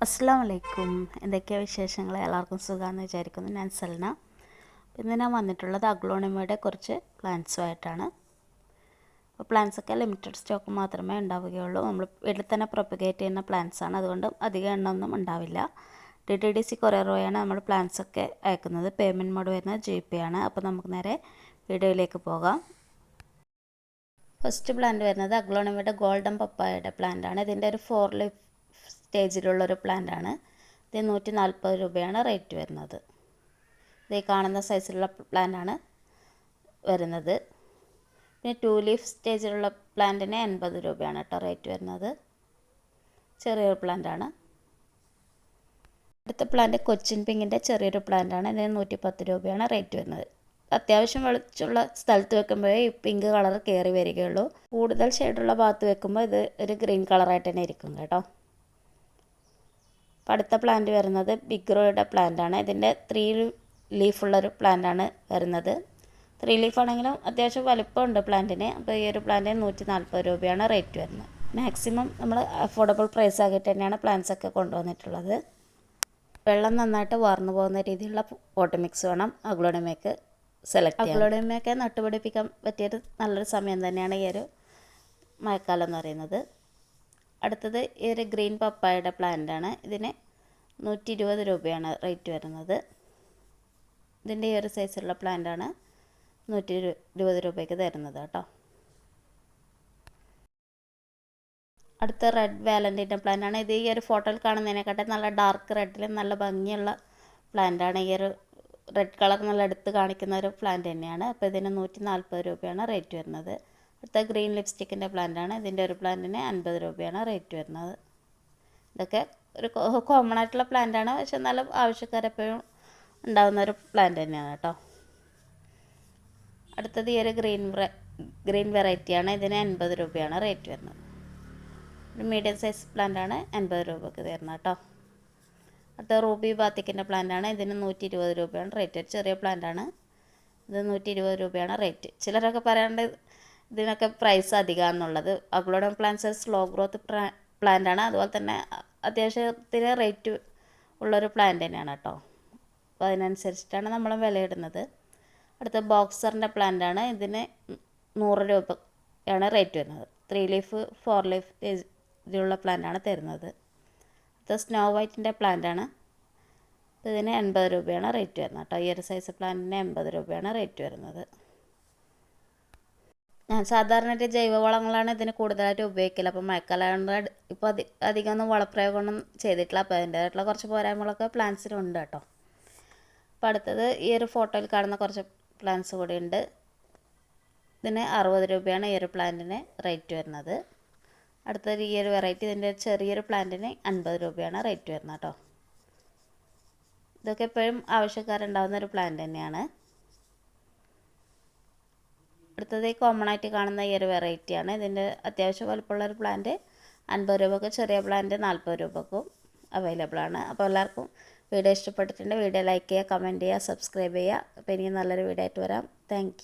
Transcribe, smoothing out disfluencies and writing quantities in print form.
അസ്സലാമു അലൈക്കും. എന്തൊക്കെയാണ് വിശേഷങ്ങൾ? എല്ലാവർക്കും സുഖമാണെന്ന് വിചാരിക്കുന്നു. ഞാൻ സൽന. ഇന്ന് ഞാൻ വന്നിട്ടുള്ളത് അഗ്ലോണിമയുടെ കുറച്ച് പ്ലാന്റ്സുമായിട്ടാണ്. അപ്പോൾ പ്ലാന്റ്സൊക്കെ ലിമിറ്റഡ് സ്റ്റോക്ക് മാത്രമേ ഉണ്ടാവുകയുള്ളൂ. നമ്മൾ വീട്ടിൽ തന്നെ പ്രൊപ്പഗേറ്റ് ചെയ്യുന്ന പ്ലാന്റ്സാണ്, അതുകൊണ്ട് അധികം എണ്ണമൊന്നും ഉണ്ടാവില്ല. DTDC കൊറിയർ വഴിയാണ് നമ്മൾ പ്ലാന്റ്സൊക്കെ അയക്കുന്നത്. പേയ്മെൻറ്റ് മോഡ് വരുന്നത് GPay ആണ്. അപ്പോൾ നമുക്ക് നേരെ വീഡിയോയിലേക്ക് പോകാം. ഫസ്റ്റ് പ്ലാന്റ് വരുന്നത് അഗ്ലോണിമയുടെ ഗോൾഡൻ പപ്പായയുടെ പ്ലാന്റാണ്. ഇതിൻ്റെ ഒരു 4 ലീഫ് സ്റ്റേജിലുള്ളൊരു പ്ലാന്റാണ്. ഇത് 140 രൂപയാണ് റേറ്റ് വരുന്നത്. ഇത് കാണുന്ന സൈസിലുള്ള പ്ലാന്റാണ് വരുന്നത്. പിന്നെ 2 ലീഫ് സ്റ്റേജിലുള്ള പ്ലാന്റിന് 80 രൂപയാണ് കേട്ടോ റേറ്റ് വരുന്നത്. ചെറിയൊരു പ്ലാന്റാണ്. അടുത്ത പ്ലാന്റ് കൊച്ചിൻ പിങ്കിൻ്റെ ചെറിയൊരു പ്ലാന്റാണ്. ഇതിന് 110 രൂപയാണ് റേറ്റ് വരുന്നത്. അത്യാവശ്യം വെളിച്ചുള്ള സ്ഥലത്ത് വെക്കുമ്പോഴേ ഈ പിങ്ക് കളർ കയറി വരികയുള്ളൂ. കൂടുതൽ ഷെയ്ഡുള്ള ഭാഗത്ത് വെക്കുമ്പോൾ ഇത് ഒരു ഗ്രീൻ കളറായിട്ട് തന്നെ ഇരിക്കും കേട്ടോ. അടുത്ത പ്ലാന്റ് വരുന്നത് ബിഗ്രോയുടെ പ്ലാന്റാണ്. ഇതിൻ്റെ 3 ലീഫുള്ളൊരു പ്ലാന്റാണ് വരുന്നത്. 3 ലീഫാണെങ്കിലും അത്യാവശ്യം വലിപ്പമുണ്ട് പ്ലാന്റിന്. അപ്പോൾ ഈ ഒരു പ്ലാന്റിന് 140 രൂപയാണ് റേറ്റ് വരുന്നത്. മാക്സിമം നമ്മൾ അഫോർഡബിൾ പ്രൈസ് ആക്കിയിട്ട് തന്നെയാണ് പ്ലാന്റ്സൊക്കെ കൊണ്ടുവന്നിട്ടുള്ളത്. വെള്ളം നന്നായിട്ട് വാർന്നു പോകുന്ന രീതിയിലുള്ള പോട്ട് മിക്സ് വേണം അഗ്ലോണിമയ്ക്ക് സെലക്ട് ചെയ്യാം. അഗ്ലോണിമയൊക്കെ നട്ടുപിടിപ്പിക്കാൻ പറ്റിയൊരു നല്ലൊരു സമയം തന്നെയാണ് ഈ ഒരു മഴക്കാലം എന്ന് പറയുന്നത്. അടുത്തത് ഈ ഒരു ഗ്രീൻ പപ്പായയുടെ പ്ലാന്റാണ്. ഇതിന് 120 രൂപയാണ് റേറ്റ് വരുന്നത്. ഇതിൻ്റെ ഈ ഒരു സൈസുള്ള പ്ലാന്റാണ് 120 രൂപയ്ക്ക് തരുന്നത് കേട്ടോ. അടുത്ത റെഡ് വാലൻറ്റൈൻ്റെ പ്ലാന്റാണ്. ഇത് ഈ ഒരു ഫോട്ടോയിൽ കാണുന്നതിനെക്കാട്ടും നല്ല ഡാർക്ക് റെഡിൽ നല്ല ഭംഗിയുള്ള പ്ലാന്റാണ്. ഈ ഒരു റെഡ് കളർ നല്ല എടുത്ത് കാണിക്കുന്ന ഒരു പ്ലാന്റ് തന്നെയാണ്. അപ്പോൾ ഇതിന് 140 രൂപയാണ് റേറ്റ് വരുന്നത്. അടുത്ത ഗ്രീൻ ലിപ്സ്റ്റിക്കിൻ്റെ പ്ലാന്റാണ്. ഇതിൻ്റെ ഒരു പ്ലാന്റിന് 50 രൂപയാണ് റേറ്റ് വരുന്നത്. ഇതൊക്കെ ഒരു കോമൺ ആയിട്ടുള്ള പ്ലാന്റാണ്, പക്ഷെ നല്ല ആവശ്യക്കാരെപ്പോഴും ഉണ്ടാകുന്ന ഒരു പ്ലാന്റ് തന്നെയാണ് കേട്ടോ. അടുത്തത് ഈ ഒരു ഗ്രീൻ വെറൈറ്റിയാണ്. ഇതിന് 80 രൂപയാണ് റേറ്റ് വരുന്നത്. ഒരു മീഡിയം സൈസ് പ്ലാന്റാണ് 80 രൂപയ്ക്ക് തരുന്നത് കേട്ടോ. അടുത്ത റൂബി ബാത്തിക്കിൻ്റെ പ്ലാന്റാണ്. ഇതിന് 120 രൂപയാണ് റേറ്റ്. ചെറിയ പ്ലാന്റാണ്. ഇത് 120 രൂപയാണ് റേറ്റ്. ചിലരൊക്കെ പറയാണ്ട് ഇതിനൊക്കെ പ്രൈസ് അധികമാണെന്നുള്ളത്. അഗ്ലോണിമ പ്ലാന്റ്സ് സ്ലോ ഗ്രോത്ത് പ്ലാന്റാണ്. അതുപോലെ തന്നെ അത്യാവശ്യത്തിന് റേറ്റ് ഉള്ളൊരു പ്ലാന്റ് തന്നെയാണ് കേട്ടോ. അപ്പോൾ അതിനനുസരിച്ചിട്ടാണ് നമ്മൾ വിലയിടുന്നത്. അടുത്ത ബോക്സറിൻ്റെ പ്ലാന്റാണ്. ഇതിന് 100 രൂപയാണ് റേറ്റ് വരുന്നത്. 3 ലീഫ് 4 ലീഫ് ഇതിലുള്ള പ്ലാന്റാണ് തരുന്നത്. അടുത്ത സ്നോ വൈറ്റിൻ്റെ പ്ലാന്റാണ്. ഇതിന് 80 രൂപയാണ് റേറ്റ് വരുന്നത് കേട്ടോ. ഈ ഒരു സൈസ് പ്ലാന്റിന് 80 രൂപയാണ് റേറ്റ് വരുന്നത്. ഞാൻ സാധാരണയായിട്ട് ജൈവവളങ്ങളാണ് ഇതിന് കൂടുതലായിട്ട് ഉപയോഗിക്കില്ല. അപ്പോൾ മഴക്കാലം ഇപ്പോൾ അധികമൊന്നും വളപ്രയോഗമൊന്നും ചെയ്തിട്ടില്ല. അപ്പോൾ അതിൻ്റേതായിട്ടുള്ള കുറച്ച് പോരായ്മകളൊക്കെ പ്ലാന്റ്സിനുണ്ട് കേട്ടോ. അപ്പോൾ അടുത്തത് ഈ ഒരു ഫോട്ടോയിൽ കാണുന്ന കുറച്ച് പ്ലാന്റ്സ് കൂടി ഉണ്ട്. ഇതിന് 60 രൂപയാണ് ഈ ഒരു പ്ലാന്റിന് റേറ്റ് വരുന്നത്. അടുത്തത് ഈ ഒരു വെറൈറ്റി, ഇതിൻ്റെ ചെറിയൊരു പ്ലാന്റിന് 50 രൂപയാണ് റേറ്റ് വരുന്നത് കേട്ടോ. ഇതൊക്കെ എപ്പോഴും ആവശ്യക്കാരുണ്ടാകുന്ന ഒരു പ്ലാന്റ് തന്നെയാണ്. അടുത്തത് കോമൺ ആയിട്ട് കാണുന്ന ഈ ഒരു വെറൈറ്റിയാണ്. ഇതിൻ്റെ അത്യാവശ്യം വലുപ്പമുള്ളൊരു പ്ലാന്റ് 50 രൂപക്കും ചെറിയ പ്ലാന്റ് 40 രൂപക്കും അവൈലബിൾ ആണ്. അപ്പോൾ എല്ലാവർക്കും വീഡിയോ ഇഷ്ടപ്പെട്ടിട്ടുണ്ട്. വീഡിയോ ലൈക്ക് ചെയ്യുക, കമൻറ്റ് ചെയ്യുക, സബ്സ്ക്രൈബ് ചെയ്യുക. അപ്പോൾ ഇനി നല്ലൊരു വീഡിയോ ആയിട്ട് വരാം. താങ്ക്